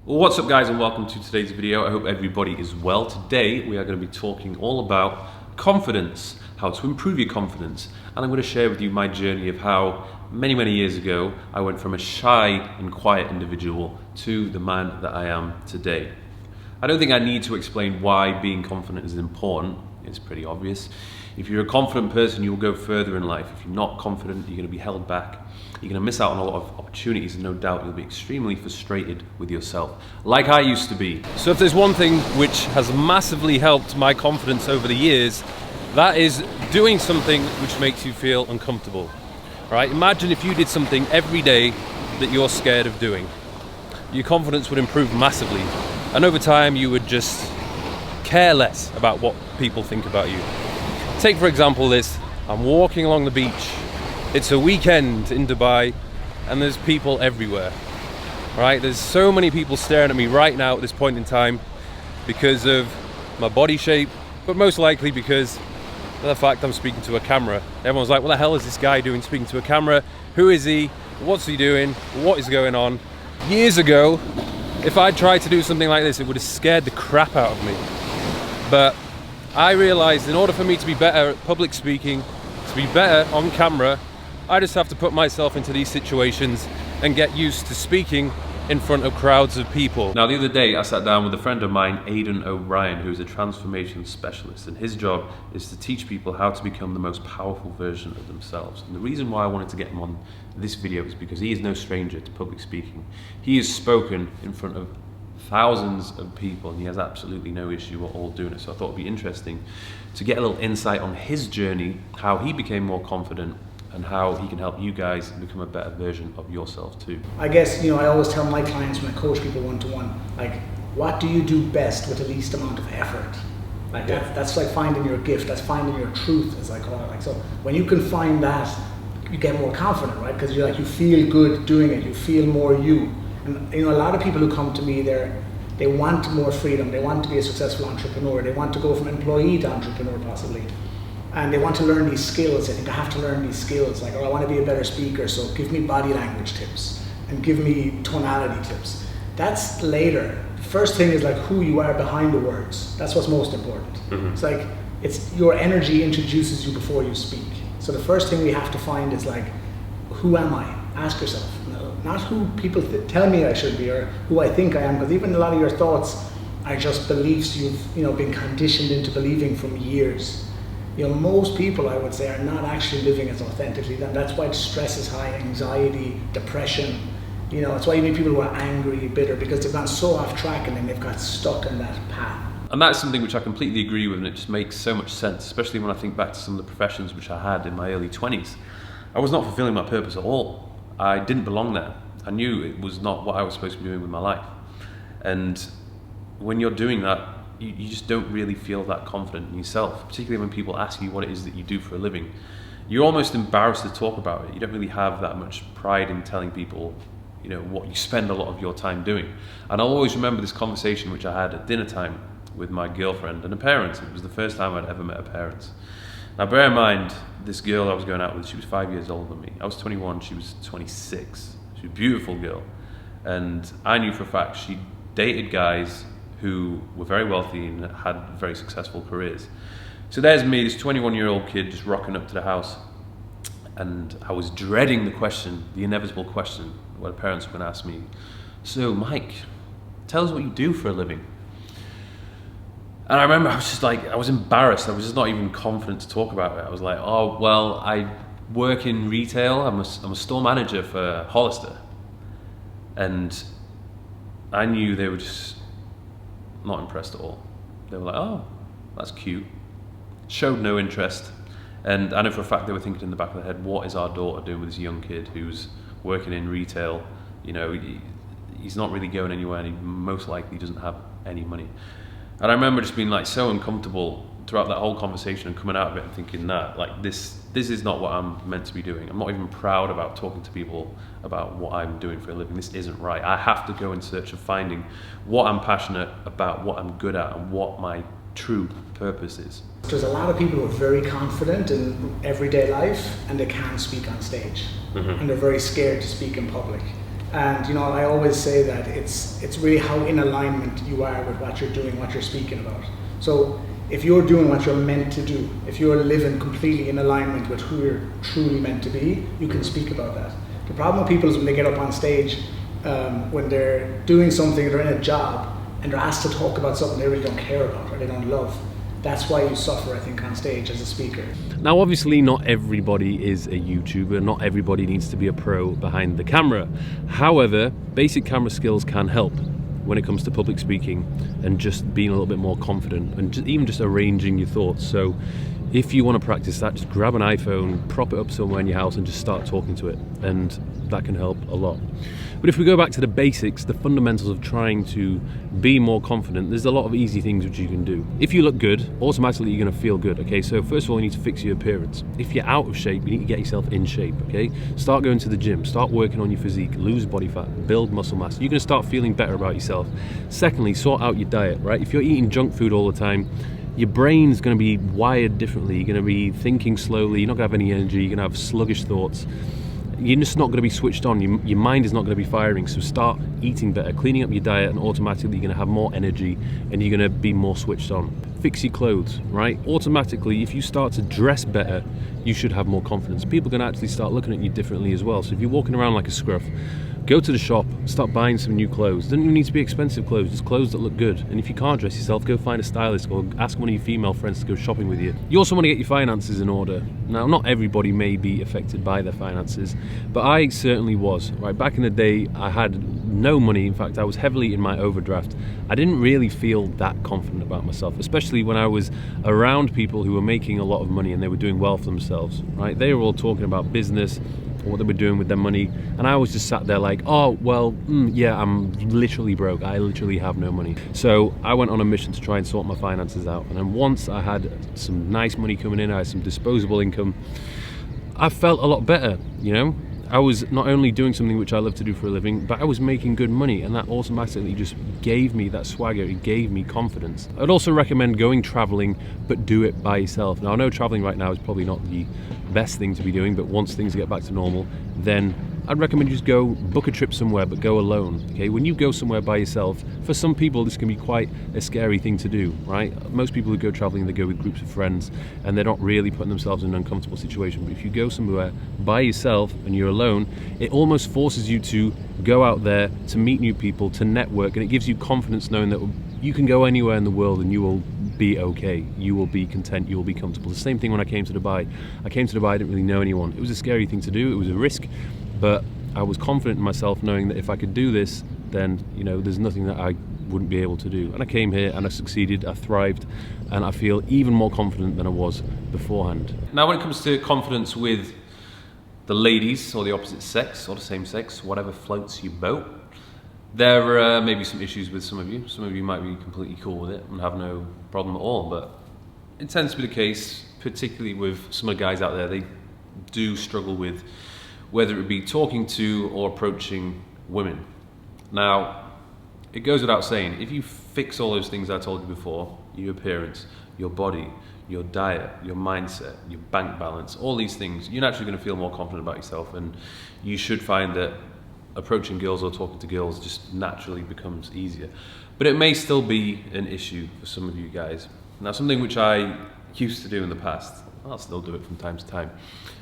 Well, what's up guys, and welcome to today's video. I hope everybody is well. Today we are going to be talking all about confidence, how to improve your confidence, and I'm going to share with you my journey of how many years ago I went from a shy and quiet individual to the man that I am today. I don't think I need to explain why being confident is important. It's pretty obvious. If you're a confident person, you'll go further in life. If you're not confident, you're going to be held back. You're going to miss out on a lot of opportunities, and no doubt you'll be extremely frustrated with yourself, like I used to be. So if there's one thing which has massively helped my confidence over the years, that is doing something which makes you feel uncomfortable. Right? Imagine if you did something every day that you're scared of doing. Your confidence would improve massively, and over time you would just care less about what people think about you. Take for example this, I'm walking along the beach, it's a weekend in Dubai, and there's people everywhere, right? There's so many people staring at me right now at this point in time because of my body shape, but most likely because of the fact I'm speaking to a camera. Everyone's like, what the hell is this guy doing speaking to a camera? Who is he? What's he doing? What is going on? Years ago, if I'd tried to do something like this, it would have scared the crap out of me. But I realized in order for me to be better at public speaking, to be better on camera, I just have to put myself into these situations and get used to speaking in front of crowds of people. Now, the other day I sat down with a friend of mine, Aidan OBrien, who's a transformation specialist, and his job is to teach people how to become the most powerful version of themselves. And the reason why I wanted to get him on this video is because he is no stranger to public speaking. He has spoken in front of thousands of people, and he has absolutely no issue at all doing it. So I thought it'd be interesting to get a little insight on his journey, how he became more confident, and how he can help you guys become a better version of yourself too. I guess, I always tell my clients when I coach people one-to-one, like, what do you do best with the least amount of effort? Like, that's like finding your gift, that's finding your truth, as I call it. Like, so when you can find that, you get more confident, right? Because you feel good doing it, you feel more you. And a lot of people who come to me, they want more freedom, they want to be a successful entrepreneur, they want to go from employee to entrepreneur possibly. And they want to learn these skills. I think I have to learn these skills. Like, I want to be a better speaker, so give me body language tips and give me tonality tips. That's later. The first thing is like who you are behind the words. That's what's most important. Mm-hmm. It's like, it's your energy introduces you before you speak. So the first thing we have to find is like, who am I? Ask yourself. No, not who people tell me I should be or who I think I am, because even a lot of your thoughts are just beliefs you've been conditioned into believing from years. Most people, I would say, are not actually living as authentically. That's why stress is high, anxiety, depression. It's why you meet people who are angry, bitter, because they've gone so off track and then they've got stuck in that path. And that's something which I completely agree with, and it just makes so much sense, especially when I think back to some of the professions which I had in my early 20s. I was not fulfilling my purpose at all. I didn't belong there. I knew it was not what I was supposed to be doing with my life. And when you're doing that, you just don't really feel that confident in yourself, particularly when people ask you what it is that you do for a living. You're almost embarrassed to talk about it. You don't really have that much pride in telling people, what you spend a lot of your time doing. And I'll always remember this conversation which I had at dinner time with my girlfriend and her parents. It was the first time I'd ever met her parents. Now bear in mind, this girl I was going out with, she was 5 years older than me. I was 21, she was 26. She was a beautiful girl. And I knew for a fact she dated guys who were very wealthy and had very successful careers. So there's me, this 21-year-old kid, just rocking up to the house, and I was dreading the question, the inevitable question, where the parents were going to ask me, so Mike, tell us what you do for a living. And I remember I was just like, I was embarrassed, I was just not even confident to talk about it. I was like, oh, well, I work in retail, I'm a store manager for Hollister. And I knew they were just not impressed at all. They were like, oh, that's cute. Showed no interest. And I know for a fact they were thinking in the back of their head, what is our daughter doing with this young kid who's working in retail? He's not really going anywhere, and he most likely doesn't have any money. And I remember just being like so uncomfortable throughout that whole conversation and coming out of it and thinking that like this is not what I'm meant to be doing. I'm not even proud about talking to people about what I'm doing for a living. This isn't right. I have to go in search of finding what I'm passionate about, what I'm good at, and what my true purpose is. There's a lot of people who are very confident in everyday life and they can't speak on stage. Mm-hmm. And they're very scared to speak in public. And you know, I always say that it's really how in alignment you are with what you're doing, what you're speaking about. So if you're doing what you're meant to do, if you're living completely in alignment with who you're truly meant to be, you can speak about that. The problem with people is when they get up on stage, when they're doing something, they're in a job, and they're asked to talk about something they really don't care about or they don't love. That's why you suffer, I think, on stage as a speaker. Now, obviously, not everybody is a YouTuber. Not everybody needs to be a pro behind the camera. However, basic camera skills can help when it comes to public speaking and just being a little bit more confident and even just arranging your thoughts. So if you want to practice that, just grab an iPhone, prop it up somewhere in your house and just start talking to it, and that can help a lot. But if we go back to the basics, the fundamentals of trying to be more confident, there's a lot of easy things which you can do. If you look good, automatically you're going to feel good, okay? So first of all, you need to fix your appearance. If you're out of shape, you need to get yourself in shape, okay? Start going to the gym, start working on your physique, lose body fat, build muscle mass. You're going to start feeling better about yourself. Secondly, sort out your diet, right? If you're eating junk food all the time, your brain's going to be wired differently. You're going to be thinking slowly, you're not going to have any energy, you're going to have sluggish thoughts. You're just not going to be switched on. Your mind is not going to be firing. So start eating better, cleaning up your diet, and automatically you're going to have more energy and you're going to be more switched on. Fix your clothes, right? Automatically, if you start to dress better, you should have more confidence. People are going to actually start looking at you differently as well. So if you're walking around like a scruff, go to the shop, start buying some new clothes. Doesn't even need to be expensive clothes, just clothes that look good. And if you can't dress yourself, go find a stylist or ask one of your female friends to go shopping with you. You also want to get your finances in order. Now, not everybody may be affected by their finances, but I certainly was. Right, back in the day, I had no money. In fact, I was heavily in my overdraft. I didn't really feel that confident about myself, especially when I was around people who were making a lot of money and they were doing well for themselves, right? They were all talking about business, what they were doing with their money, and I was just sat there like, oh well, yeah, I'm literally broke, I literally have no money. So I went on a mission to try and sort my finances out, and then once I had some nice money coming in, I had some disposable income, I felt a lot better, you know. I was not only doing something which I love to do for a living, but I was making good money, and that automatically just gave me that swagger, it gave me confidence. I'd also recommend going traveling, but do it by yourself. Now, I know traveling right now is probably not the best thing to be doing, but once things get back to normal, then I'd recommend you just go book a trip somewhere, but go alone, okay? When you go somewhere by yourself, for some people this can be quite a scary thing to do, right? Most people who go traveling, they go with groups of friends, and they're not really putting themselves in an uncomfortable situation. But if you go somewhere by yourself and you're alone, it almost forces you to go out there, to meet new people, to network, and it gives you confidence knowing that you can go anywhere in the world and you will be okay, you will be content, you will be comfortable. The same thing when I came to Dubai. I came to Dubai, I didn't really know anyone. It was a scary thing to do, it was a risk, but I was confident in myself knowing that if I could do this, then, you know, there's nothing that I wouldn't be able to do. And I came here and I succeeded, I thrived, and I feel even more confident than I was beforehand. Now, when it comes to confidence with the ladies or the opposite sex or the same sex, whatever floats your boat, there may be some issues with some of you. Some of you might be completely cool with it and have no problem at all, but it tends to be the case, particularly with some of the guys out there. They do struggle with whether it be talking to or approaching women. Now, it goes without saying, if you fix all those things I told you before, your appearance, your body, your diet, your mindset, your bank balance, all these things, you're naturally going to feel more confident about yourself, and you should find that approaching girls or talking to girls just naturally becomes easier. But it may still be an issue for some of you guys. Now, something which I used to do in the past, I'll still do it from time to time,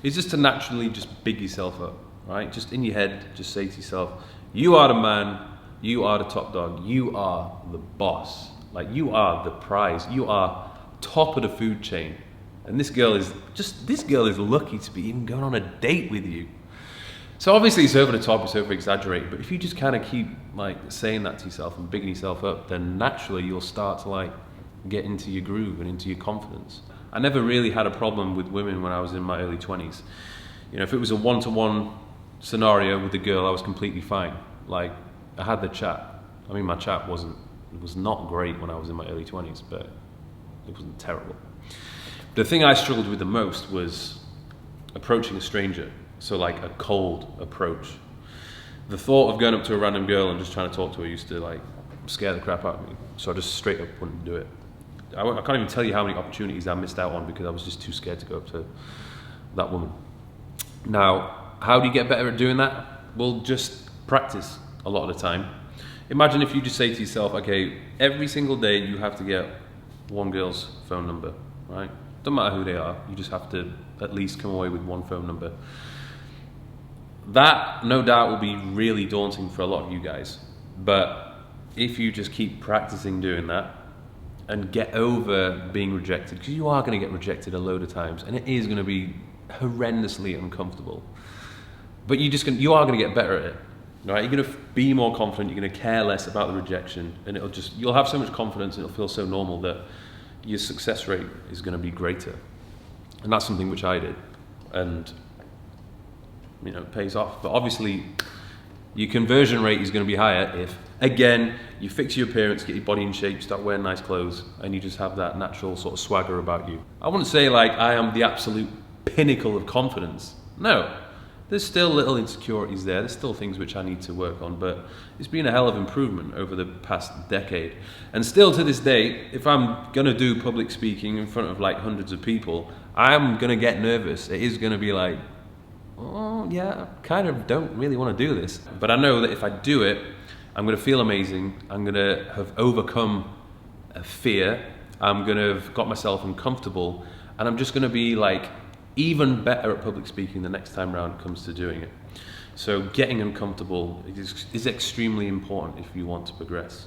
is just to naturally just big yourself up, right? Just in your head, just say to yourself, you are the man, you are the top dog, you are the boss, like you are the prize, you are top of the food chain. And this girl is lucky to be even going on a date with you. So obviously it's over the top, it's over exaggerated, but if you just kind of keep like saying that to yourself and bigging yourself up, then naturally you'll start to like get into your groove and into your confidence. I never really had a problem with women when I was in my early 20s. You know, if it was a one-to-one scenario with the girl, I was completely fine. Like, I had the chat. I mean, my chat was not great when I was in my early 20s, but it wasn't terrible. The thing I struggled with the most was approaching a stranger. So like a cold approach. The thought of going up to a random girl and just trying to talk to her used to like scare the crap out of me. So I just straight up wouldn't do it. I can't even tell you how many opportunities I missed out on because I was just too scared to go up to that woman. Now, how do you get better at doing that? Well, just practice a lot of the time. Imagine if you just say to yourself, okay, every single day you have to get one girl's phone number, right? Doesn't matter who they are, you just have to at least come away with one phone number. That, no doubt, will be really daunting for a lot of you guys. But if you just keep practicing doing that and get over being rejected, because you are going to get rejected a load of times, and it is going to be horrendously uncomfortable. But you are going to get better at it, right? You're going to be more confident. You're going to care less about the rejection, and you'll have so much confidence, and it'll feel so normal that your success rate is going to be greater. And that's something which I did, and it pays off. But obviously, your conversion rate is going to be higher if, again, you fix your appearance, get your body in shape, start wearing nice clothes, and you just have that natural sort of swagger about you. I wouldn't say like I am the absolute pinnacle of confidence. No, there's still little insecurities there. There's still things which I need to work on, but it's been a hell of improvement over the past decade. And still to this day, if I'm going to do public speaking in front of like hundreds of people, I'm going to get nervous. It is going to be like, oh yeah, I kind of don't really want to do this. But I know that if I do it, I'm going to feel amazing. I'm going to have overcome a fear. I'm going to have got myself uncomfortable, and I'm just going to be like even better at public speaking the next time round it comes to doing it. So getting uncomfortable is extremely important if you want to progress.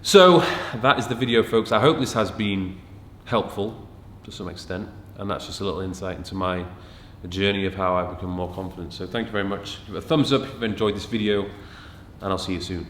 So that is the video, folks. I hope this has been helpful to some extent, and that's just a little insight into my journey of how I become more confident. So thank you very much. Give it a thumbs up if you've enjoyed this video, and I'll see you soon.